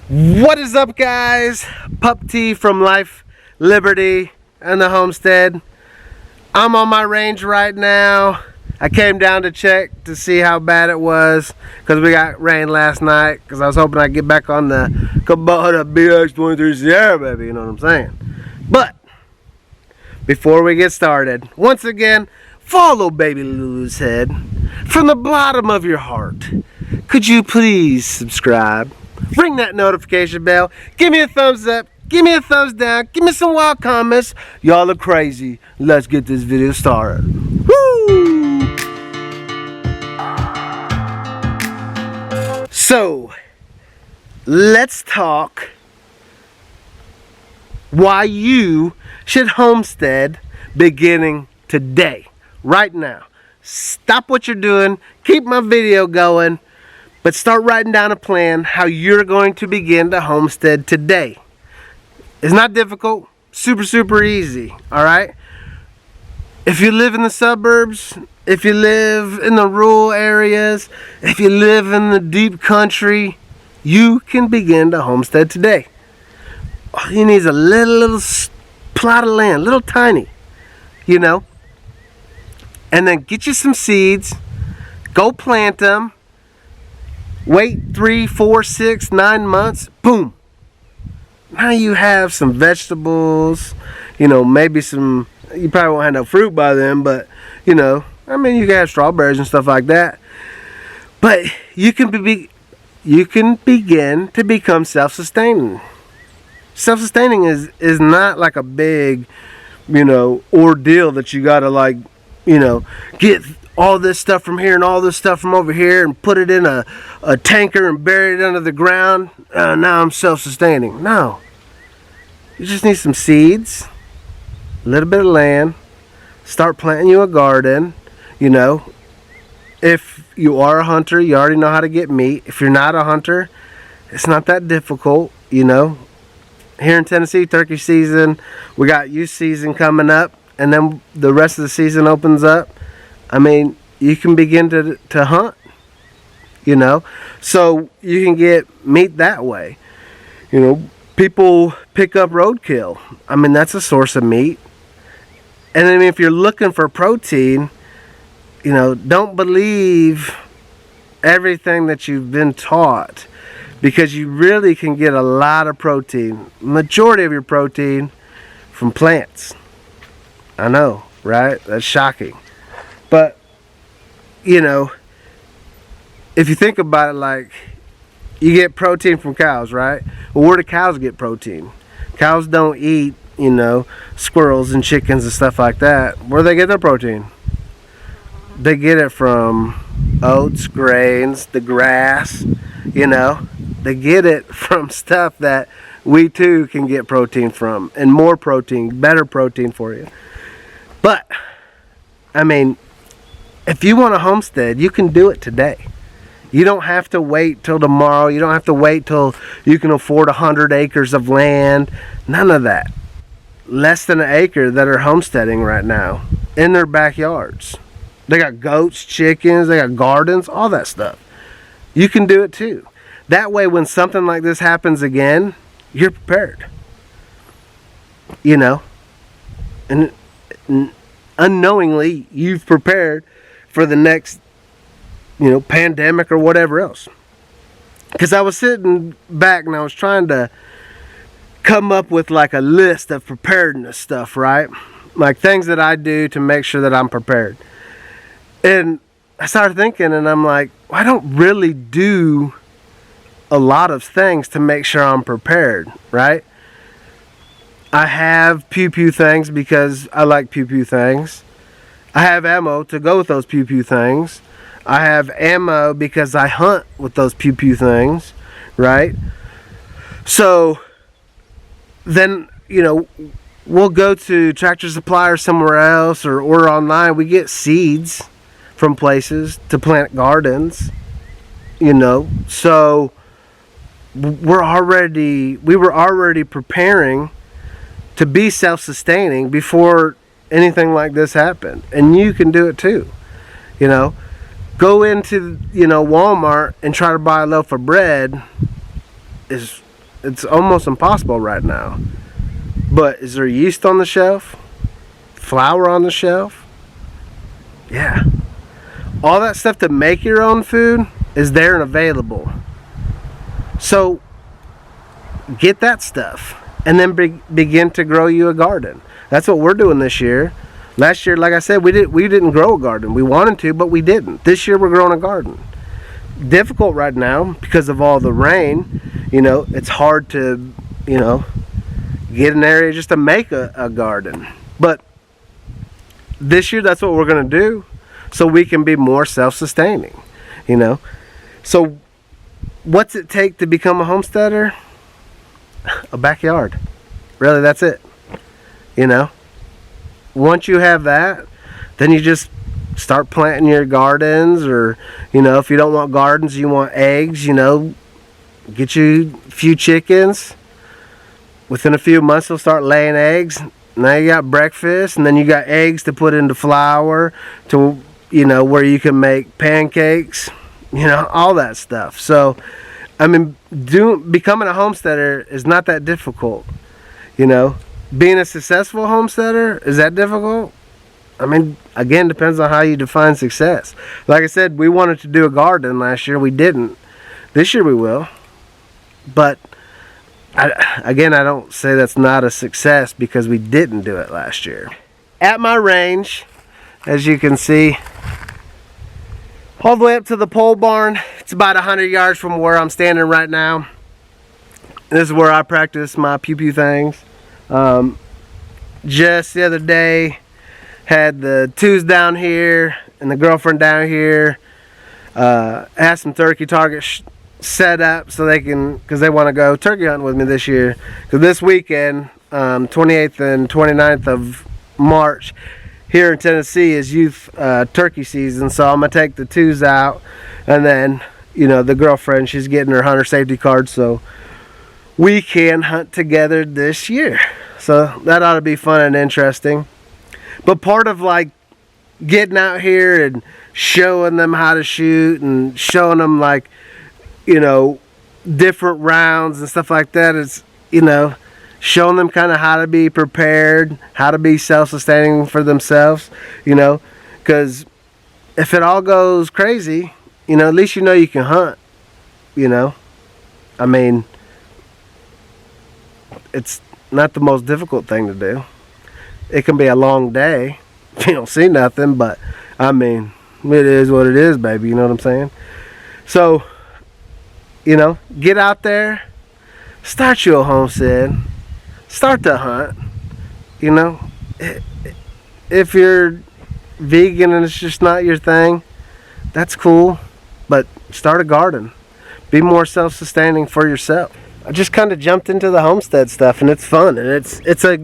What is up, guys? Pup T from Life, Liberty, and the Homestead. I'm on my range right now. I came down to check to see how bad it was because we got rain last night, because I was hoping I'd get back on the Kubota BX23 Sierra, baby, you know what I'm saying? But before we get started, once again, follow baby Lulu's head from the bottom of your heart. Could you please subscribe? Ring that notification bell. Give me a thumbs up. Give me a thumbs down. Give me some wild comments. Y'all are crazy. Let's get this video started. Woo! So, let's talk why you should homestead beginning today. Right now. Stop what you're doing. Keep my video going. But start writing down a plan how you're going to begin to homestead today. It's not difficult. Super easy. Alright? If you live in the suburbs, if you live in the rural areas, if you live in the deep country, you can begin to homestead today. All you need is a little plot of land, little tiny, you know. And then get you some seeds, go plant them, wait 3, 4, 6, 9 months, boom. Now you have some vegetables, you know, maybe some, you probably won't have no fruit by then, but, you know, I mean, you can have strawberries and stuff like that. But you can begin to become self-sustaining. Self-sustaining is not like a big, you know, ordeal that you gotta, like, you know, get all this stuff from here and all this stuff from over here and put it in a tanker and bury it under the ground. Now I'm self-sustaining. No. You just need some seeds, a little bit of land, start planting you a garden. You know, if you are a hunter, you already know how to get meat. If you're not a hunter, it's not that difficult, you know. Here in Tennessee, turkey season, we got youth season coming up, and then the rest of the season opens up. I mean, you can begin to hunt, you know, so you can get meat that way. You know, people pick up roadkill. I mean, that's a source of meat. And I mean, if you're looking for protein, you know, don't believe everything that you've been taught, because you really can get a lot of protein, majority of your protein, from plants. I know, right? That's shocking. But, you know, if you think about it, like, you get protein from cows, right? Well, where do cows get protein? Cows don't eat, you know, squirrels and chickens and stuff like that. Where do they get their protein? They get it from oats, grains, the grass, you know. They get it from stuff that we too can get protein from. And more protein, better protein for you. But, I mean, if you want to homestead, you can do it today. You don't have to wait till tomorrow. You don't have to wait till you can afford 100 acres of land. None of that. Less than an acre that are homesteading right now in their backyards. They got goats, chickens, they got gardens, all that stuff. You can do it too. That way, when something like this happens again, you're prepared. You know? And unknowingly, you've prepared for the next, you know, pandemic or whatever else. Because I was sitting back and I was trying to come up with like a list of preparedness stuff, right? Like things that I do to make sure that I'm prepared. And I started thinking, and I'm like, well, I don't really do a lot of things to make sure I'm prepared, right? I have pew-pew things because I like pew-pew things. I have ammo to go with those pew-pew things. I have ammo because I hunt with those pew-pew things, right? So then, you know, we'll go to Tractor Supply or somewhere else, or order online. We get seeds from places to plant gardens, you know. So we were already preparing to be self-sustaining before anything like this happened. And you can do it too, you know. Go into, you know, Walmart and try to buy a loaf of bread is It's almost impossible right now. But is there yeast on the shelf? Flour on the shelf? Yeah. All that stuff to make your own food is there and available. So get that stuff and then begin to grow you a garden. That's what we're doing this year. Last year, like I said, we didn't grow a garden. We wanted to, but we didn't. This year we're growing a garden. Difficult right now because of all the rain. You know, it's hard to, you know, get an area just to make a garden. But this year that's what we're going to do so we can be more self-sustaining, you know. So what's it take to become a homesteader? A backyard. Really, that's it. You know, once you have that, then you just start planting your gardens, or, you know, if you don't want gardens, you want eggs, you know, get you a few chickens. Within a few months, they'll start laying eggs. Now you got breakfast, and then you got eggs to put into flour to, you know, where you can make pancakes, you know, all that stuff. So, I mean, becoming a homesteader is not that difficult, you know. Being a successful homesteader, is that difficult? I mean, again, depends on how you define success. Like I said, we wanted to do a garden last year. We didn't. This year we will. But, again, I don't say that's not a success because we didn't do it last year. At my range, as you can see, all the way up to the pole barn, it's about 100 yards from where I'm standing right now. This is where I practice my pew-pew things. Just the other day, had the twos down here and the girlfriend down here. Had some turkey targets set up so they can, because they want to go turkey hunting with me this year. Because this weekend, 28th and 29th of March, here in Tennessee is youth turkey season. So I'm going to take the twos out, and then, you know, the girlfriend, she's getting her hunter safety card so we can hunt together this year. So that ought to be fun and interesting. But part of like getting out here and showing them how to shoot and showing them, like, you know, different rounds and stuff like that is, you know, showing them kind of how to be prepared, how to be self-sustaining for themselves, you know, because if it all goes crazy, you know, at least you know you can hunt, you know. I mean, it's not the most difficult thing to do. It can be a long day if you don't see nothing, but I mean, it is what it is, baby, you know what I'm saying? So, you know, get out there, start you a homestead, start to hunt, you know. If you're vegan and it's just not your thing, that's cool, but start a garden. Be more self-sustaining for yourself. I just kind of jumped into the homestead stuff, and it's fun, and it's a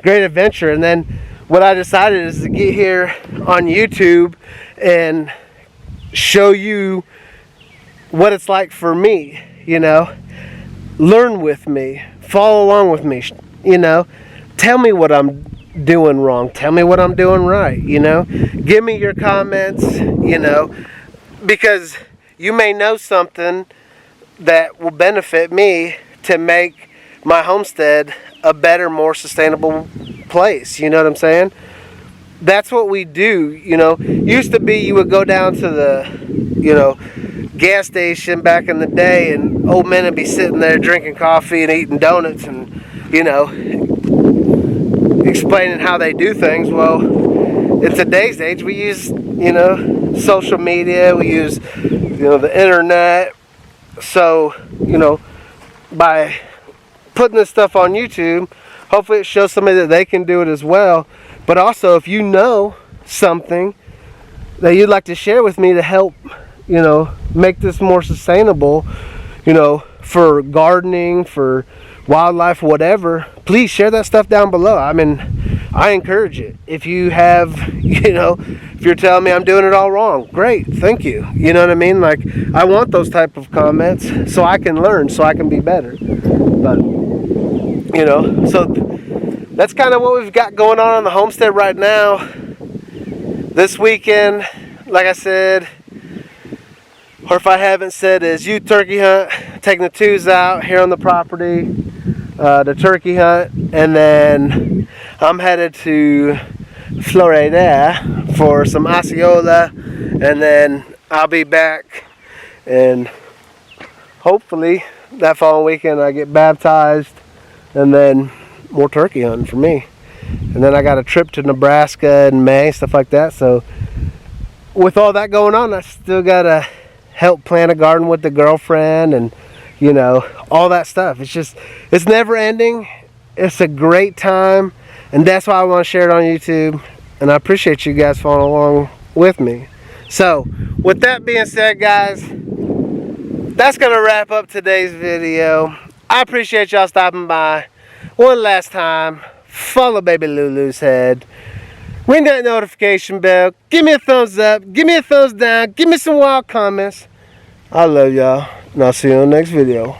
great adventure. And then what I decided is to get here on YouTube and show you what it's like for me, you know. Learn with me, follow along with me, you know. Tell me what I'm doing wrong, tell me what I'm doing right, you know. Give me your comments, you know, because you may know something that will benefit me to make my homestead a better, more sustainable place. You know what I'm saying? That's what we do, you know. Used to be you would go down to the, you know, gas station back in the day, and old men would be sitting there drinking coffee and eating donuts and, you know, explaining how they do things. Well, in today's age, we use, you know, social media, we use, you know, the internet. So, you know, by putting this stuff on YouTube, hopefully it shows somebody that they can do it as well. But also, if you know something that you'd like to share with me to help, you know, make this more sustainable, you know, for gardening, for wildlife, whatever, please share that stuff down below. I mean, I encourage it. If you have, you know, if you're telling me I'm doing it all wrong, great, thank you. You know what I mean? Like, I want those type of comments so I can learn, so I can be better. But, you know, so that's kind of what we've got going on the homestead right now. This weekend, like I said, or if I haven't said, is youth turkey hunt, taking the twos out here on the property, the turkey hunt, and then I'm headed to Florida for some Osceola, and then I'll be back, and hopefully that following weekend I get baptized, and then more turkey hunting for me. And then I got a trip to Nebraska in May, stuff like that. So with all that going on, I still gotta help plant a garden with the girlfriend, and you know, all that stuff. It's never ending. It's a great time, and that's why I want to share it on YouTube, and I appreciate you guys following along with me. So with that being said, guys, that's gonna wrap up today's video. I appreciate y'all stopping by. One last time, follow baby Lulu's head, ring that notification bell, give me a thumbs up, give me a thumbs down, give me some wild comments. I love y'all, and I'll see you on the next video.